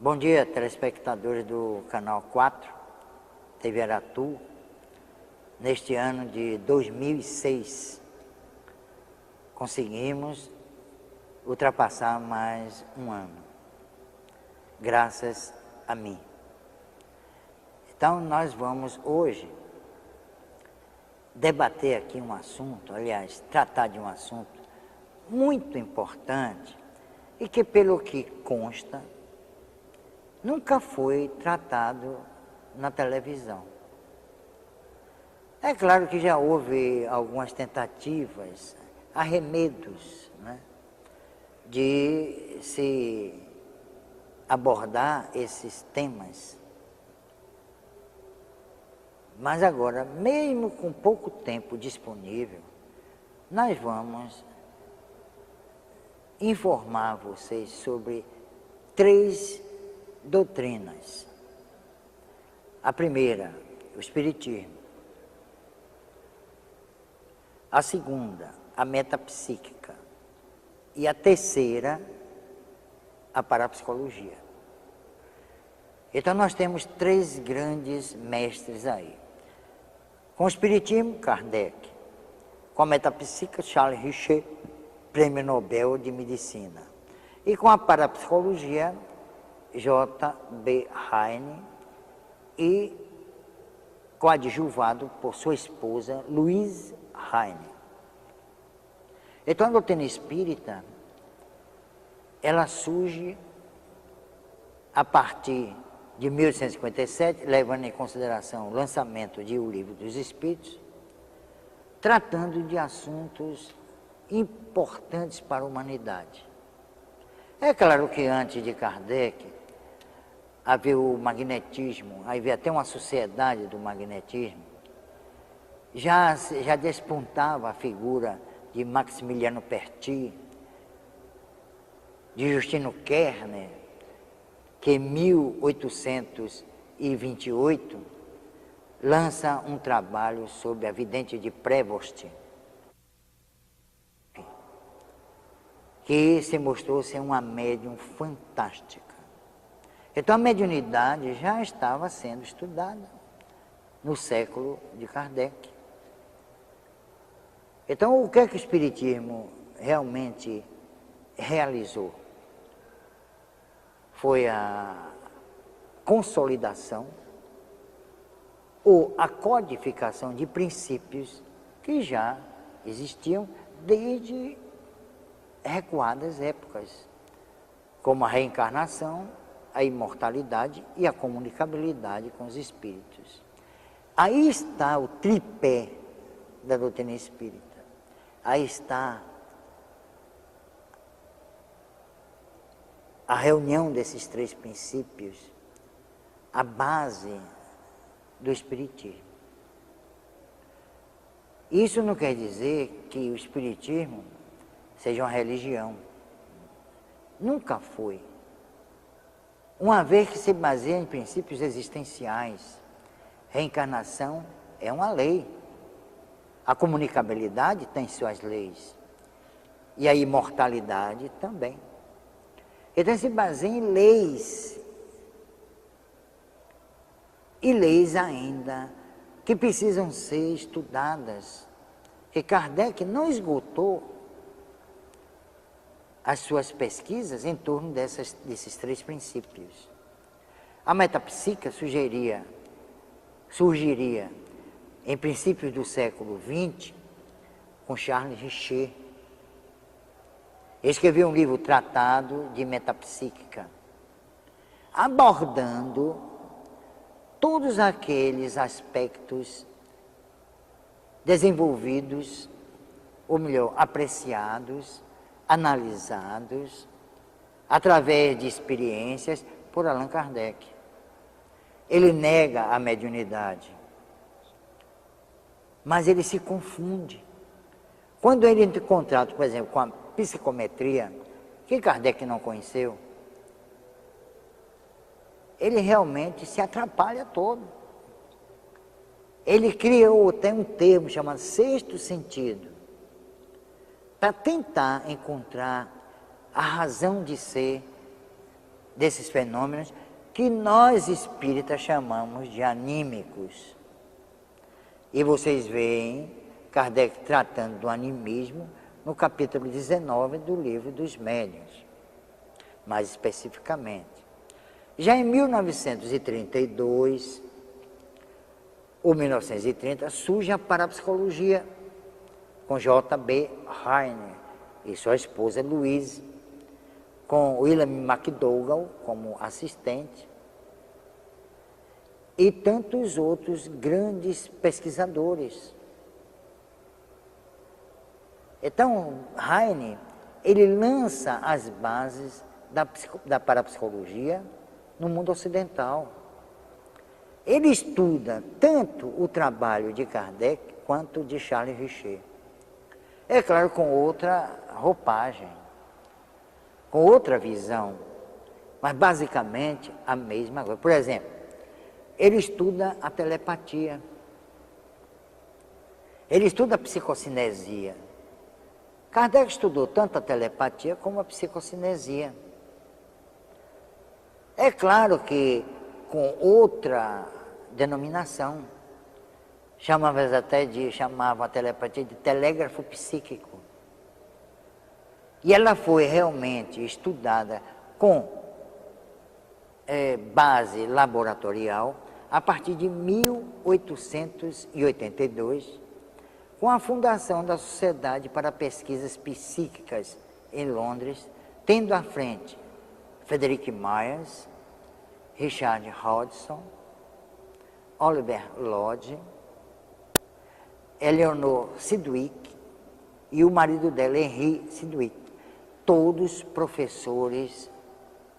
Bom dia, telespectadores do Canal 4, TV Aratu. Neste ano de 2006, conseguimos ultrapassar mais um ano, graças a mim. Então, nós vamos hoje debater aqui um assunto, aliás, tratar de um assunto muito importante e que, pelo que consta, nunca foi tratado na televisão. É claro que já houve algumas tentativas, arremedos, né, de se abordar esses temas. Mas agora, mesmo com pouco tempo disponível, nós vamos informar vocês sobre 3 doutrinas. A primeira, o Espiritismo. A segunda, a metapsíquica. E a terceira, a parapsicologia. Então nós temos 3 grandes mestres aí. Com o Espiritismo, Kardec. Com a metapsíquica, Charles Richer, Prêmio Nobel de Medicina. E com a parapsicologia, J.B. Heine, e coadjuvado por sua esposa, Louise Heine. Então a doutrina espírita, ela surge a partir de 1857, levando em consideração o lançamento de O Livro dos Espíritos, tratando de assuntos importantes para a humanidade. É claro que antes de Kardec, havia o magnetismo, havia até uma sociedade do magnetismo, já despontava a figura de Maximiliano Perti, de Justino Kerner, que em 1828 lança um trabalho sobre a vidente de Prévost, que se mostrou ser uma médium fantástica. Então a mediunidade já estava sendo estudada no século de Kardec. Então o que é que o Espiritismo realmente realizou? Foi a consolidação ou a codificação de princípios que já existiam desde recuadas épocas, como a reencarnação, a imortalidade e a comunicabilidade com os espíritos. Aí está o tripé da doutrina espírita. Aí está a reunião desses 3 princípios, a base do espiritismo. Isso não quer dizer que o espiritismo seja uma religião. Nunca foi. Uma vez que se baseia em princípios existenciais. Reencarnação é uma lei. A comunicabilidade tem suas leis. E a imortalidade também. Então se baseia em leis. E leis ainda que precisam ser estudadas. Que Kardec não esgotou as suas pesquisas em torno desses 3 princípios. A metapsíquica surgiria em princípios do século XX com Charles Richer. Ele escreveu um livro tratado de metapsíquica, abordando todos aqueles aspectos desenvolvidos, ou melhor, apreciados, analisados, através de experiências por Allan Kardec. Ele nega a mediunidade, mas ele se confunde. Quando ele entra em contato, por exemplo, com a psicometria, que Kardec não conheceu, ele realmente se atrapalha todo. Ele criou, tem um termo chamado sexto sentido, para tentar encontrar a razão de ser desses fenômenos que nós espíritas chamamos de anímicos. E vocês veem Kardec tratando do animismo no capítulo 19 do Livro dos Médiuns, mais especificamente. Já em 1932 ou 1930 surge a parapsicologia com J.B. Heine e sua esposa Louise, com William McDougall como assistente, e tantos outros grandes pesquisadores. Então, Heine, ele lança as bases da parapsicologia no mundo ocidental. Ele estuda tanto o trabalho de Kardec quanto de Charles Richer. É claro, com outra roupagem, com outra visão, mas basicamente a mesma coisa. Por exemplo, ele estuda a telepatia, ele estuda a psicocinesia. Kardec estudou tanto a telepatia como a psicocinesia. É claro que com outra denominação, chamava a telepatia de telégrafo psíquico. E ela foi realmente estudada com base laboratorial a partir de 1882, com a fundação da Sociedade para Pesquisas Psíquicas em Londres, tendo à frente Frederick Myers, Richard Hodgson, Oliver Lodge, Eleanor Sidgwick e o marido dela, Henry Sidgwick, todos professores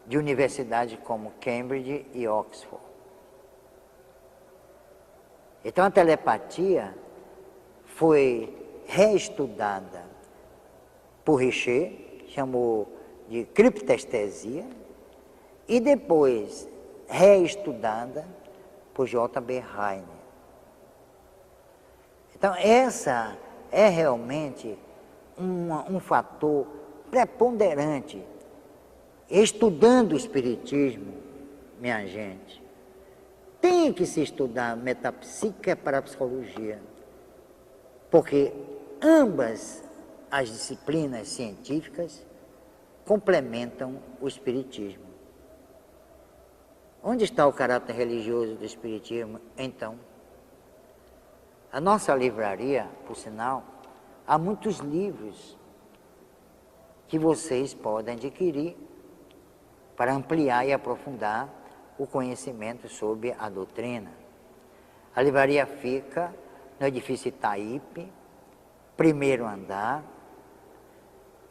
de universidades como Cambridge e Oxford. Então a telepatia foi reestudada por Richer, chamou de criptestesia, e depois reestudada por J.B. Heine. Então, essa é realmente um fator preponderante. Estudando o Espiritismo, minha gente, tem que se estudar metapsíquica e parapsicologia, porque ambas as disciplinas científicas complementam o Espiritismo. Onde está o caráter religioso do Espiritismo, então? A nossa livraria, por sinal, há muitos livros que vocês podem adquirir para ampliar e aprofundar o conhecimento sobre a doutrina. A livraria fica no edifício Itaípe, primeiro andar,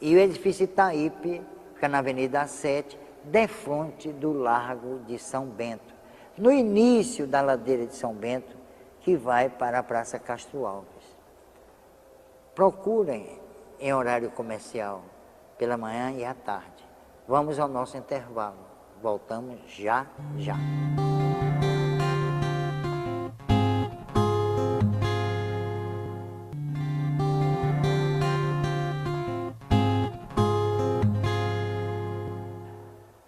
e o edifício Itaípe fica na Avenida 7, defronte do Largo de São Bento, no início da ladeira de São Bento, que vai para a Praça Castro Alves. Procurem em horário comercial, pela manhã e à tarde. Vamos ao nosso intervalo. Voltamos já.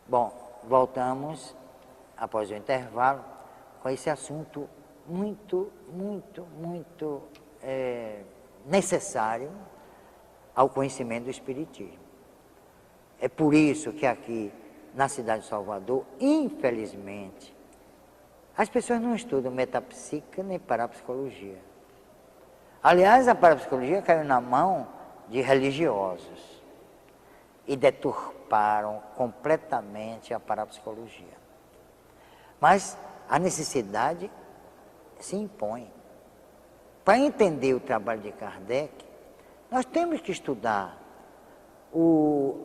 Bom, voltamos após o intervalo com esse assunto muito necessário ao conhecimento do Espiritismo. É por isso que aqui na cidade de Salvador, infelizmente, as pessoas não estudam metapsíquica nem parapsicologia. Aliás, a parapsicologia caiu na mão de religiosos e deturparam completamente a parapsicologia. Mas a necessidade se impõe. Para entender o trabalho de Kardec, nós temos que estudar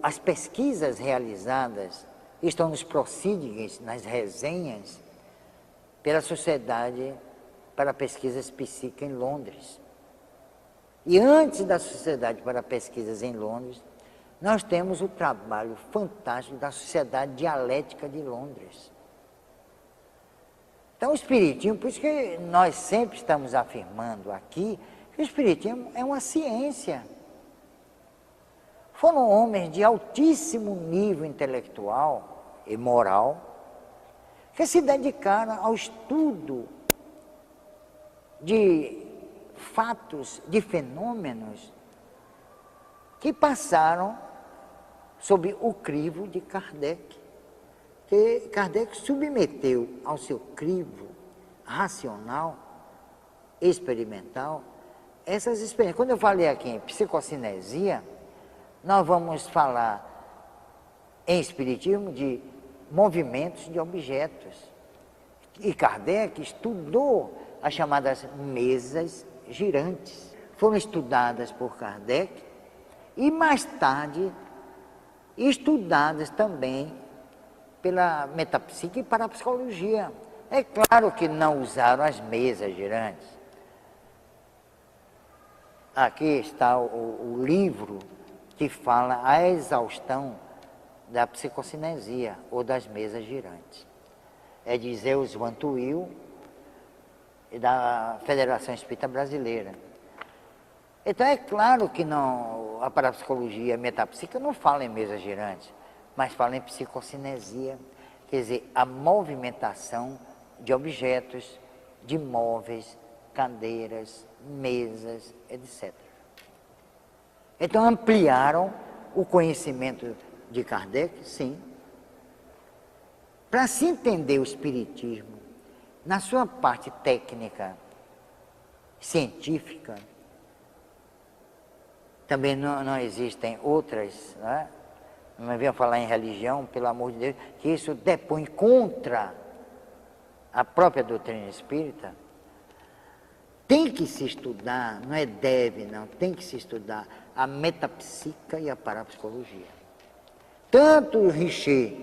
as pesquisas realizadas, estão nos proceedings, nas resenhas, pela Sociedade para Pesquisas Psíquicas em Londres. E antes da Sociedade para Pesquisas em Londres, nós temos o trabalho fantástico da Sociedade Dialética de Londres. Então o Espiritismo, por isso que nós sempre estamos afirmando aqui, que o Espiritismo é uma ciência. Foram homens de altíssimo nível intelectual e moral, que se dedicaram ao estudo de fatos, de fenômenos que passaram sob o crivo de Kardec, que Kardec submeteu ao seu crivo racional, experimental, essas experiências. Quando eu falei aqui em psicocinesia, nós vamos falar em espiritismo de movimentos de objetos. E Kardec estudou as chamadas mesas girantes. Foram estudadas por Kardec e mais tarde estudadas também pela metapsíquica e parapsicologia. É claro que não usaram as mesas girantes. Aqui está o livro que fala a exaustão da psicocinesia ou das mesas girantes. É de Zeus Van Tuyl e da Federação Espírita Brasileira. Então é claro que não, a parapsicologia, a metapsíquica não fala em mesas girantes, mas fala em psicocinesia, quer dizer, a movimentação de objetos, de móveis, cadeiras, mesas, etc. Então ampliaram o conhecimento de Kardec, sim. Para se entender o espiritismo, na sua parte técnica, científica, também não existem outras, né? Não venham falar em religião, pelo amor de Deus, que isso depõe contra a própria doutrina espírita. Tem que se estudar, não é deve não, tem que se estudar a metapsíquica e a parapsicologia. Tanto o Richer,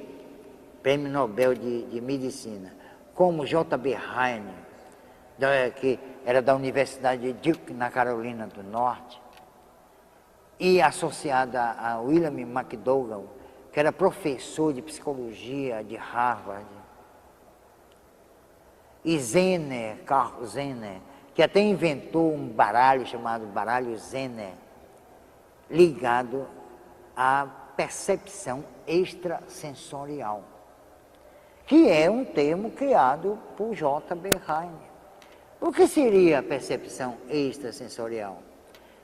Prêmio Nobel de Medicina, como J.B. Heine, que era da Universidade de Duke, na Carolina do Norte, e associada a William McDougall, que era professor de psicologia de Harvard, e Zener, Carl Zener, que até inventou um baralho chamado baralho Zener, ligado à percepção extrasensorial, que é um termo criado por J.B. Heine. O que seria a percepção extrasensorial?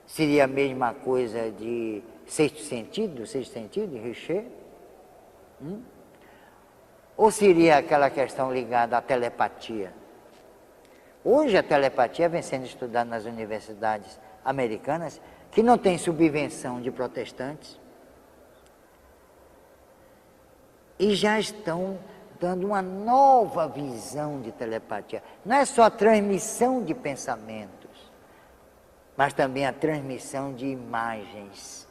Seria a mesma coisa de sexto sentido de Richer? Ou seria aquela questão ligada à telepatia? Hoje a telepatia vem sendo estudada nas universidades americanas, que não tem subvenção de protestantes, e já estão dando uma nova visão de telepatia. Não é só a transmissão de pensamentos, mas também a transmissão de imagens.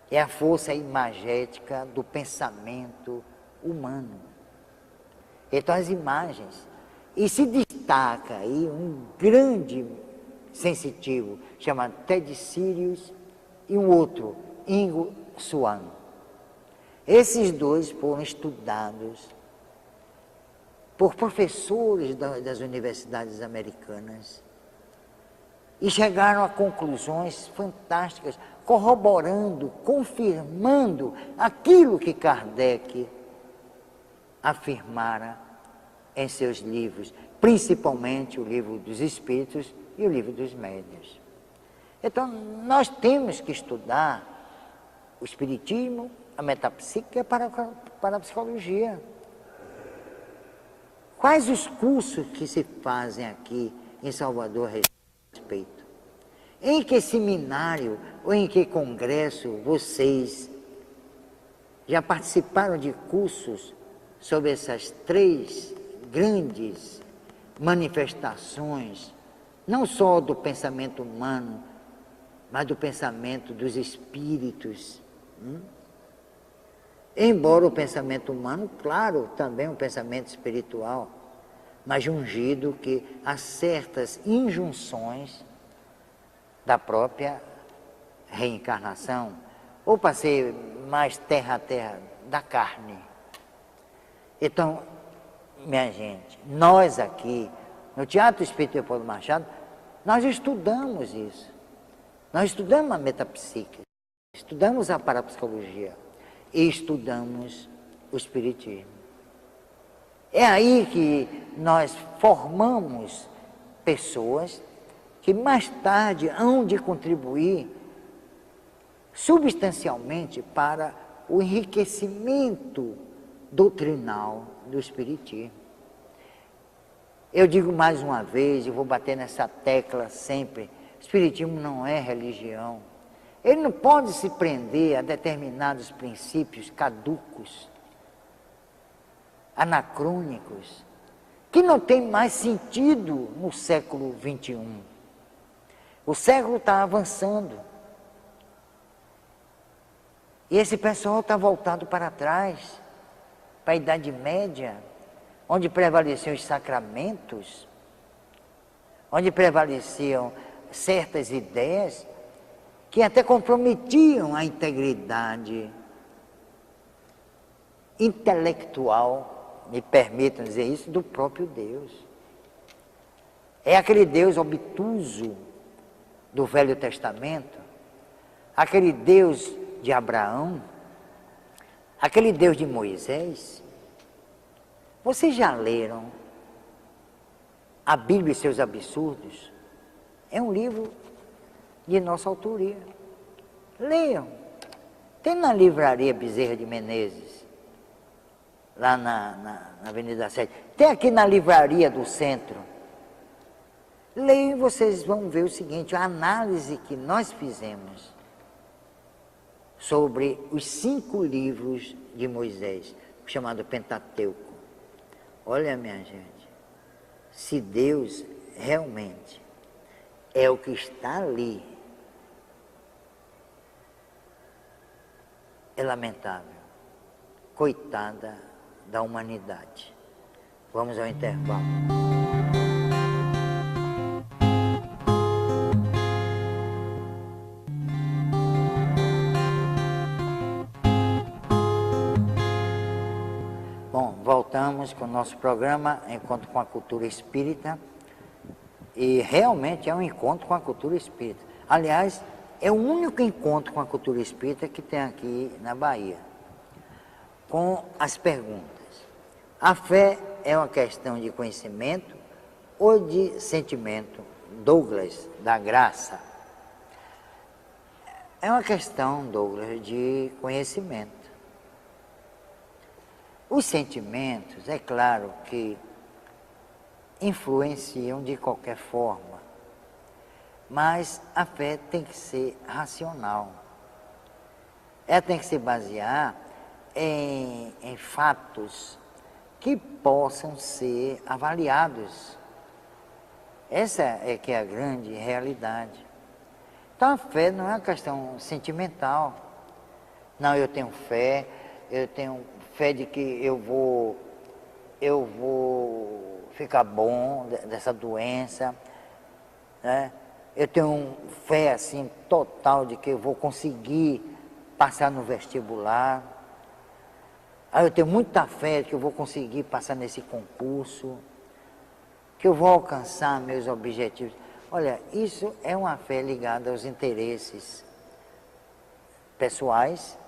É a força imagética do pensamento humano. Então as imagens, e se destaca aí um grande sensitivo, chamado Ted Sirius, e um outro, Ingo Swann. Esses dois foram estudados por professores das universidades americanas e chegaram a conclusões fantásticas, corroborando, confirmando aquilo que Kardec afirmara em seus livros, principalmente o Livro dos Espíritos e o Livro dos Médiuns. Então, nós temos que estudar o espiritismo, a metapsíquica e a parapsicologia. Quais os cursos que se fazem aqui em Salvador a respeito? Em que seminário ou em que congresso vocês já participaram de cursos sobre essas três grandes manifestações, não só do pensamento humano, mas do pensamento dos espíritos? Embora o pensamento humano, claro, também um pensamento espiritual, mas ungido que há certas injunções da própria reencarnação, ou para ser mais terra a terra, da carne. Então, minha gente, nós aqui, no Teatro Espírita Leopoldo Machado, nós estudamos isso. Nós estudamos a metapsíquica, estudamos a parapsicologia e estudamos o Espiritismo. É aí que nós formamos pessoas que mais tarde hão de contribuir substancialmente para o enriquecimento doutrinal do Espiritismo. Eu digo mais uma vez, e vou bater nessa tecla sempre, o Espiritismo não é religião. Ele não pode se prender a determinados princípios caducos, anacrônicos, que não tem mais sentido no século XXI. O século está avançando. E esse pessoal está voltado para trás, para a Idade Média, onde prevaleciam os sacramentos, onde prevaleciam certas ideias que até comprometiam a integridade intelectual, me permitam dizer isso, do próprio Deus. É aquele Deus obtuso do Velho Testamento, aquele Deus de Abraão, aquele Deus de Moisés. Vocês já leram a Bíblia e seus absurdos? É um livro de nossa autoria. Leiam. Tem na livraria Bezerra de Menezes, lá na Avenida 7. Tem aqui na livraria do centro. Leiam e vocês vão ver o seguinte, a análise que nós fizemos sobre os 5 livros de Moisés, chamado Pentateuco. Olha, minha gente, se Deus realmente é o que está ali, é lamentável. Coitada da humanidade. Vamos ao intervalo. Bom, voltamos com o nosso programa Encontro com a Cultura Espírita. E realmente é um encontro com a cultura espírita. Aliás, é o único encontro com a cultura espírita que tem aqui na Bahia. Com as perguntas. A fé é uma questão de conhecimento ou de sentimento? Douglas, da Graça. É uma questão, Douglas, de conhecimento. Os sentimentos, é claro que influenciam de qualquer forma, mas a fé tem que ser racional. Ela tem que se basear em fatos que possam ser avaliados. Essa é que é a grande realidade. Então a fé não é uma questão sentimental. Não, eu tenho fé de que eu vou ficar bom dessa doença, né? Eu tenho fé assim total de que eu vou conseguir passar no vestibular. Eu tenho muita fé de que eu vou conseguir passar nesse concurso, que eu vou alcançar meus objetivos. Olha, isso é uma fé ligada aos interesses pessoais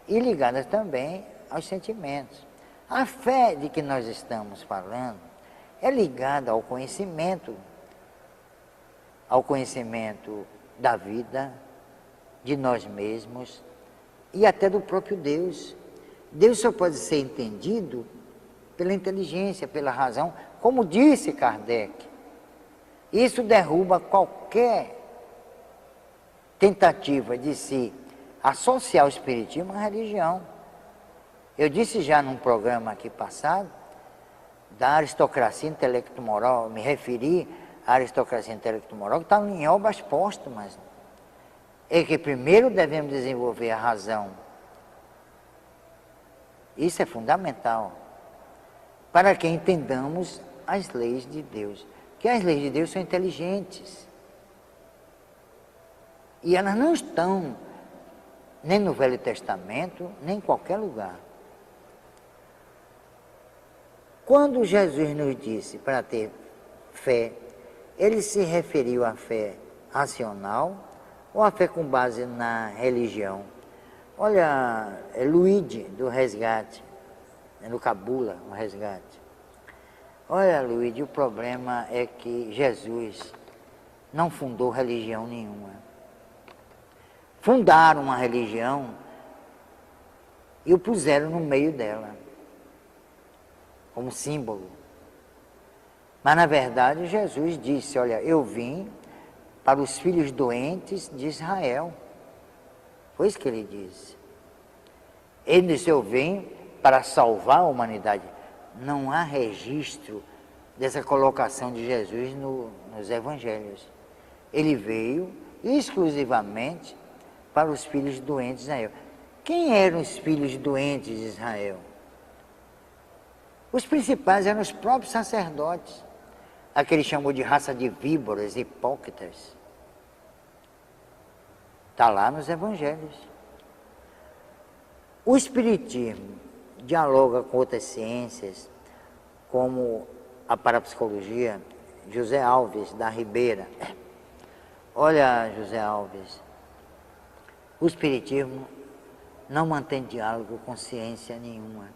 e ligada também aos sentimentos. A fé de que nós estamos falando é ligada ao conhecimento da vida, de nós mesmos e até do próprio Deus. Deus só pode ser entendido pela inteligência, pela razão, como disse Kardec. Isso derruba qualquer tentativa de se associar o espiritismo à religião. Eu disse já num programa aqui passado, da aristocracia intelecto-moral, me referi à aristocracia intelecto-moral que está em obras póstumas. É que primeiro devemos desenvolver a razão. Isso é fundamental para que entendamos as leis de Deus. Que as leis de Deus são inteligentes. E elas não estão nem no Velho Testamento, nem em qualquer lugar. Quando Jesus nos disse para ter fé, ele se referiu à fé racional ou à fé com base na religião? Olha, Luigi, do Resgate, no Cabula, um resgate. Olha, Luiz, o problema é que Jesus não fundou religião nenhuma. Fundaram uma religião e o puseram no meio dela, como símbolo. Mas, na verdade, Jesus disse, olha, eu vim para os filhos doentes de Israel. Foi isso que ele disse. Ele disse, eu vim para salvar a humanidade. Não há registro dessa colocação de Jesus nos evangelhos. Ele veio exclusivamente para os filhos doentes de Israel. Quem eram os filhos doentes de Israel? Os principais eram os próprios sacerdotes, aquele chamou de raça de víboras, hipócritas. Está lá nos evangelhos. O espiritismo dialoga com outras ciências, como a parapsicologia. José Alves da Ribeira. Olha, José Alves, o espiritismo não mantém diálogo com ciência nenhuma,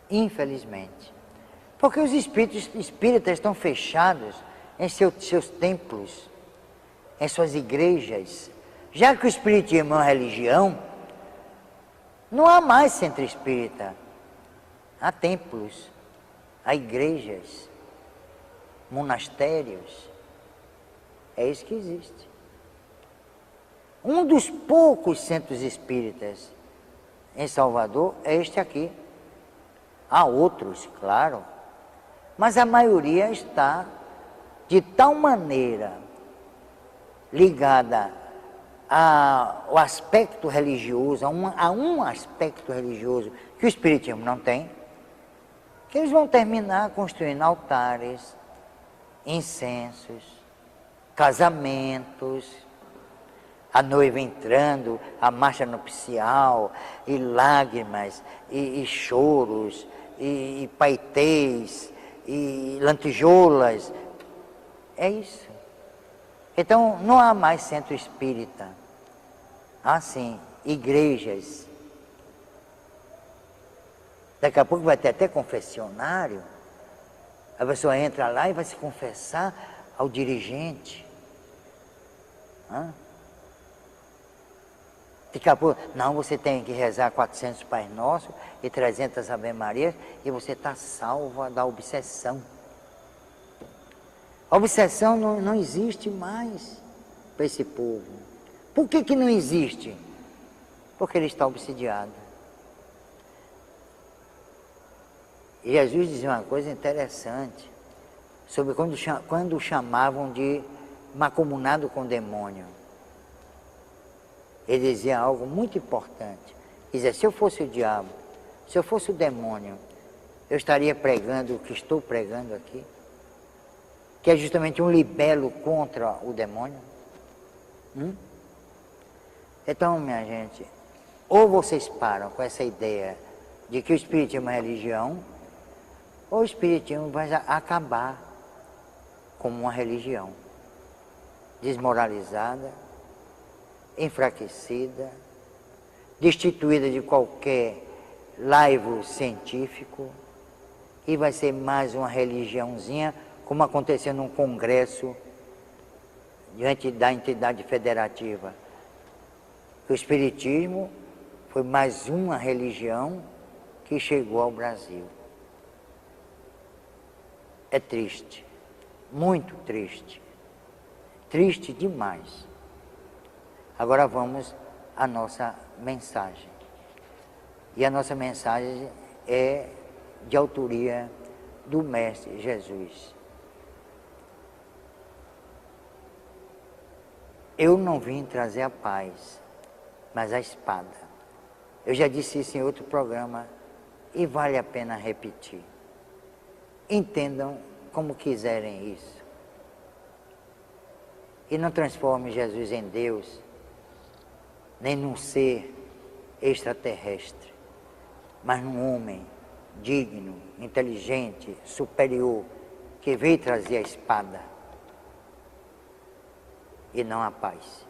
infelizmente. Porque os espíritas estão fechados em seus templos, em suas igrejas. Já que o espiritismo é uma religião, não há mais centro espírita. Há templos, há igrejas, monastérios. É isso que existe. Um dos poucos centros espíritas em Salvador é este aqui. Há outros, claro, mas a maioria está de tal maneira ligada ao aspecto religioso, a um aspecto religioso que o espiritismo não tem, que eles vão terminar construindo altares, incensos, casamentos, a noiva entrando, a marcha nupcial, e lágrimas, e choros, e paetês, e lantejoulas. É isso. Então, não há mais centro espírita. Há sim igrejas. Daqui a pouco vai ter até confessionário. A pessoa entra lá e vai se confessar ao dirigente. Daqui a pouco, não, você tem que rezar 400 Pai Nosso e 300 Ave Marias e você está salva da obsessão. A obsessão não existe mais para esse povo. Por que não existe? Porque ele está obsidiado. E Jesus dizia uma coisa interessante sobre quando chamavam de mancomunado com demônio. Ele dizia algo muito importante. Dizia, se eu fosse o diabo, se eu fosse o demônio, eu estaria pregando o que estou pregando aqui, que é justamente um libelo contra o demônio. Então, minha gente, ou vocês param com essa ideia de que o espiritismo é religião, ou o espiritismo vai acabar como uma religião desmoralizada, enfraquecida, destituída de qualquer laivo científico, e vai ser mais uma religiãozinha, como aconteceu num congresso diante da entidade federativa. O espiritismo foi mais uma religião que chegou ao Brasil. É triste, muito triste, triste demais. Agora vamos à nossa mensagem. E a nossa mensagem é de autoria do Mestre Jesus. Eu não vim trazer a paz, mas a espada. Eu já disse isso em outro programa e vale a pena repetir. Entendam como quiserem isso. E não transforme Jesus em Deus, nem num ser extraterrestre, mas num homem digno, inteligente, superior, que veio trazer a espada e não a paz.